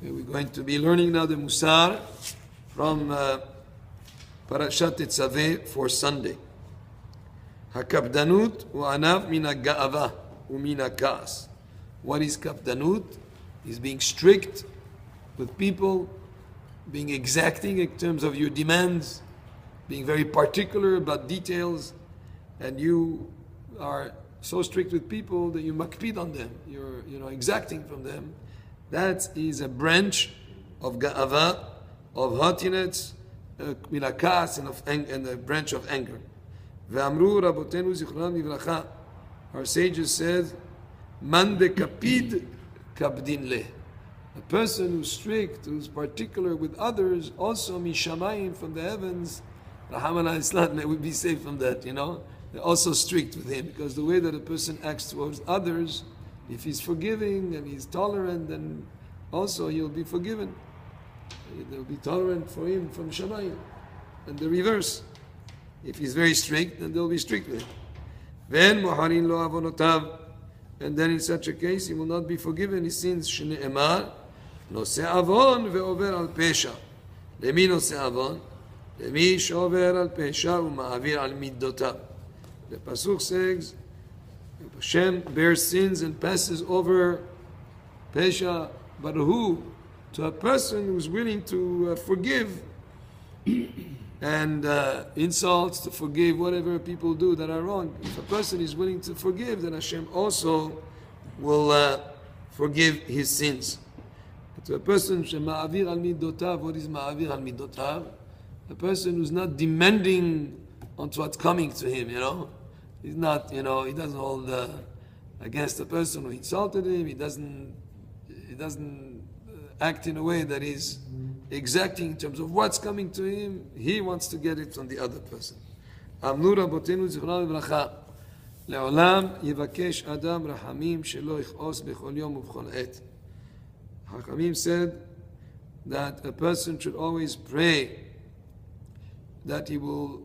Okay, we're going to be learning now the Musar from Parashat Tetzave for Sunday. Hakapdanut u'anav min ha'ga'ava u'min ha'kas. What is kapdanut? Is being strict with people, being exacting in terms of your demands, being very particular about details, and you are so strict with people that you makpid on them. You're exacting from them. That is a branch of ga'ava, of haughtiness, minakas, and a branch of anger. Ve'amru rabotenu zichronam livracha. Our sages said, man dekapid kabdin leh. A person who's strict, who's particular with others, also mishamayim from the heavens, Rahamana Islam, may we be safe from that, They're also strict with him, because the way that a person acts towards others, if he's forgiving and he's tolerant, then also he'll be forgiven. They'll be tolerant for him from Shamayim. And the reverse. If he's very strict, then they'll be strict with him. Then muharin lo avonotav. And then in such a case, he will not be forgiven his sins. Shne'emar, nose avon ve'over al pesha. Lemi nose avon? Lemi she'over al pesha u'ma'avir al middotav. The pasuk says, Hashem bears sins and passes over pesha, but who? To a person who's willing to forgive and insults, to forgive whatever people do that are wrong. If a person is willing to forgive, then Hashem also will forgive his sins. But to a person, ma'avir al midotav, what is ma'avir al midotav? A person who's not demanding on what's coming to him, He's not, he doesn't hold against the person who insulted him. He doesn't act in a way that is exacting in terms of what's coming to him. He wants to get it from the other person. Amnu rabotenu zichronam livracha. Le'olam yivakesh adam rahamim shelo yichos bechol yom ubechol et. Hakamim said that a person should always pray that he will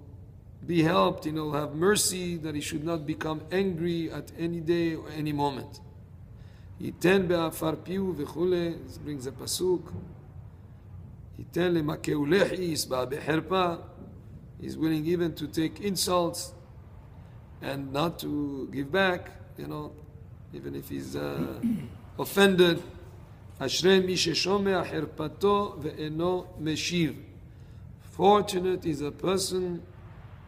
be helped, have mercy, that he should not become angry at any day or any moment. Yiten be'afar piu v'chule, this brings a pasuk. Yiten le'makeu lehi yisba be'herpa. He's willing even to take insults and not to give back, even if he's offended. Ashrei mi sheshomea herpato ve'eno meshiv. Fortunate is a person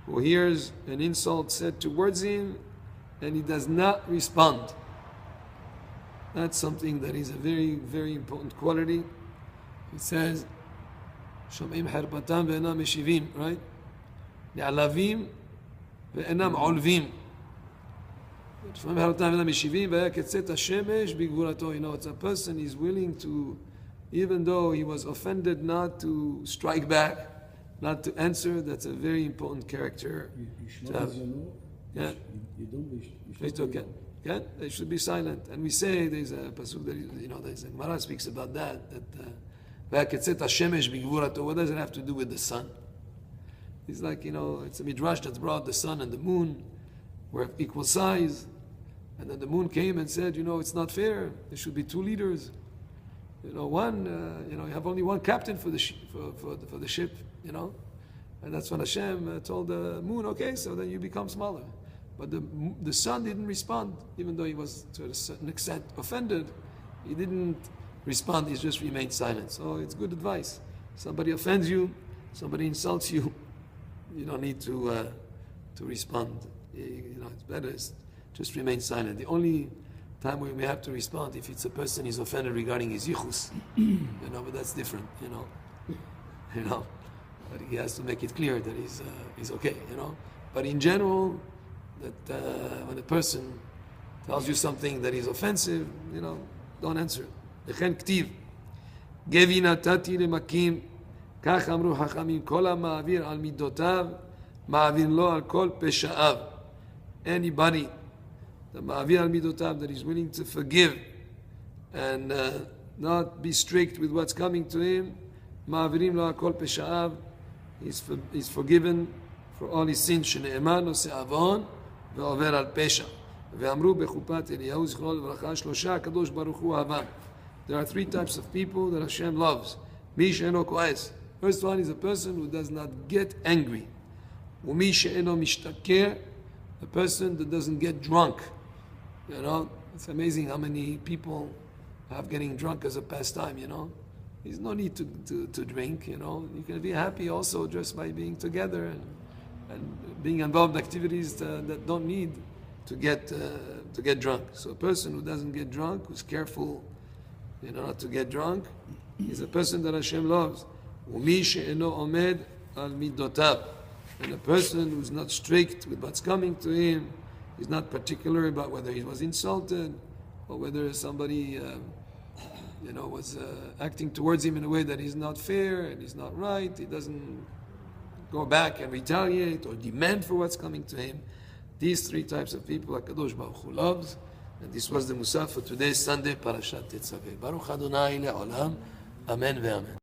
who hears an insult said towards him and he does not respond. That's something that is a very, very important quality. It says, Shom'im herpatam ve'enam meshivim, right? Ne'alavim ve'enam olvim. Shom'im herpatam ve'enam meshivim ve'yaketzet hashemesh b'gvurato. It's a person is willing to, even though he was offended, not to strike back, not to answer. That's a very important character to have. Yeah. They should be silent. And we say, there's a pasuk that there's a Gemara speaks about that what does it have to do with the sun? It's like, it's a midrash that's brought the sun and the moon were of equal size, and then the moon came and said, it's not fair. There should be two leaders. One, you have only one captain for the for the ship, and that's when Hashem told the moon, okay, so then you become smaller. But the sun didn't respond, even though he was to a certain extent offended. He didn't respond. He just remained silent. So it's good advice. Somebody offends you, somebody insults you, you don't need to respond. It's better just remain silent. The only time we may have to respond if it's a person is offended regarding his yichus, but that's different, But he has to make it clear that he's okay, But in general, that when a person tells you something that is offensive, don't answer. Lechen ktiv, gevi natati lemakim, kach amru hachamim, kol ha'ma'avir al midotav, ma'avir lo al kol pesha'av. Anybody, the ma'avir al midotav, that is willing to forgive and not be strict with what's coming to him, ma'avirim lo al kol pesha'av, he's forgiven for all his sins. Shne'emar nose avon ועובר על פשע. ואמרו בחופת אליהו זכרונו לברכה, שלושה הקדוש ברוך הוא אהבה. there are three types of people that Hashem loves. Mi she'eno ko'es. First one is a person who does not get angry. Umi she'eno mishtaker, a person that doesn't get drunk. You know, it's amazing how many people have getting drunk as a pastime, you know. There's no need to drink, you know. You can be happy also just by being together and being involved in activities that don't need to get drunk. So a person who doesn't get drunk, who's careful, you know, not to get drunk, is a person that Hashem loves. Umi she'eno omed al midotav. And a person who's not strict with what's coming to him, he's not particular about whether he was insulted or whether somebody, was acting towards him in a way that is not fair and is not right. He doesn't go back and retaliate or demand for what's coming to him. These three types of people HaKadosh Baruch Hu loves. And this was the Musaf for today's Sunday Parashat Tetzave. Baruch Adonai le'olam. Amen ve'amen.